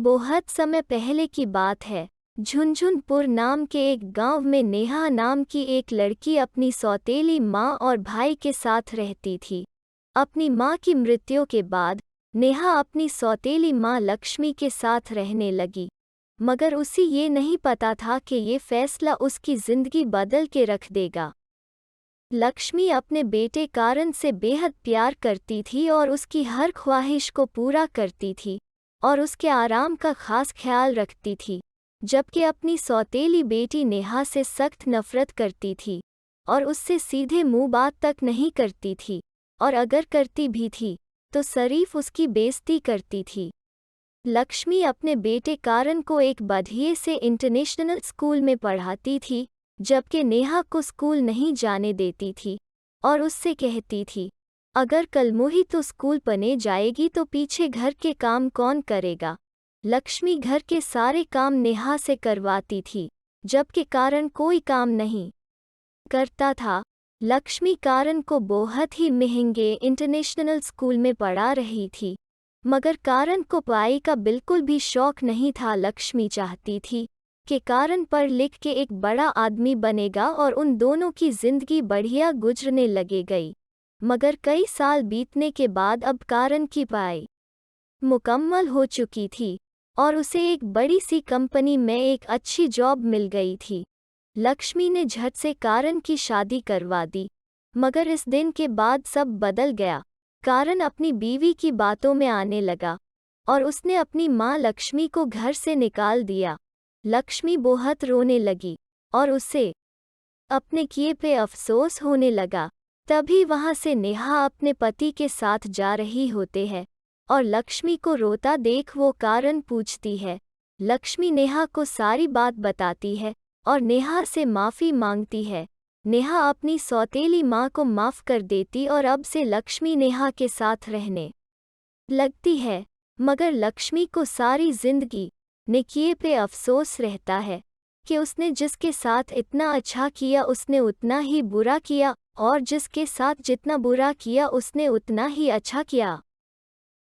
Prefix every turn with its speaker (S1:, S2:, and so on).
S1: बहुत समय पहले की बात है। झुंझुनपुर नाम के एक गांव में नेहा नाम की एक लड़की अपनी सौतेली माँ और भाई के साथ रहती थी। अपनी माँ की मृत्यु के बाद नेहा अपनी सौतेली माँ लक्ष्मी के साथ रहने लगी, मगर उसे ये नहीं पता था कि ये फैसला उसकी जिंदगी बदल के रख देगा। लक्ष्मी अपने बेटे कारण से बेहद प्यार करती थी और उसकी हर ख्वाहिश को पूरा करती थी और उसके आराम का खास ख्याल रखती थी, जबकि अपनी सौतेली बेटी नेहा से सख्त नफरत करती थी और उससे सीधे मुंह बात तक नहीं करती थी, और अगर करती भी थी तो सिर्फ उसकी बेइज्जती करती थी। लक्ष्मी अपने बेटे कारण को एक बढ़िया से इंटरनेशनल स्कूल में पढ़ाती थी, जबकि नेहा को स्कूल नहीं जाने देती थी और उससे कहती थी, अगर कल मोही तो स्कूल पने जाएगी तो पीछे घर के काम कौन करेगा। लक्ष्मी घर के सारे काम नेहा से करवाती थी, जबकि कारण कोई काम नहीं करता था। लक्ष्मी कारण को बहुत ही महंगे इंटरनेशनल स्कूल में पढ़ा रही थी, मगर कारण को पढ़ाई का बिल्कुल भी शौक नहीं था। लक्ष्मी चाहती थी कि कारण पढ़ लिख के एक बड़ा आदमी बनेगा और उन दोनों की जिंदगी बढ़िया गुजरने लगे गई। मगर कई साल बीतने के बाद अब कारण की पढ़ाई मुकम्मल हो चुकी थी और उसे एक बड़ी सी कंपनी में एक अच्छी जॉब मिल गई थी। लक्ष्मी ने झट से कारण की शादी करवा दी, मगर इस दिन के बाद सब बदल गया। कारण अपनी बीवी की बातों में आने लगा और उसने अपनी माँ लक्ष्मी को घर से निकाल दिया। लक्ष्मी बहुत रोने लगी और उसे अपने किए पे अफसोस होने लगा। तभी वहां से नेहा अपने पति के साथ जा रही होते हैं और लक्ष्मी को रोता देख वो कारण पूछती है। लक्ष्मी नेहा को सारी बात बताती है और नेहा से माफ़ी मांगती है। नेहा अपनी सौतेली माँ को माफ़ कर देती और अब से लक्ष्मी नेहा के साथ रहने लगती है, मगर लक्ष्मी को सारी जिंदगी ने किए पे अफसोस रहता है कि उसने जिसके साथ इतना अच्छा किया उसने उतना ही बुरा किया, और जिसके साथ जितना बुरा किया उसने उतना ही अच्छा किया।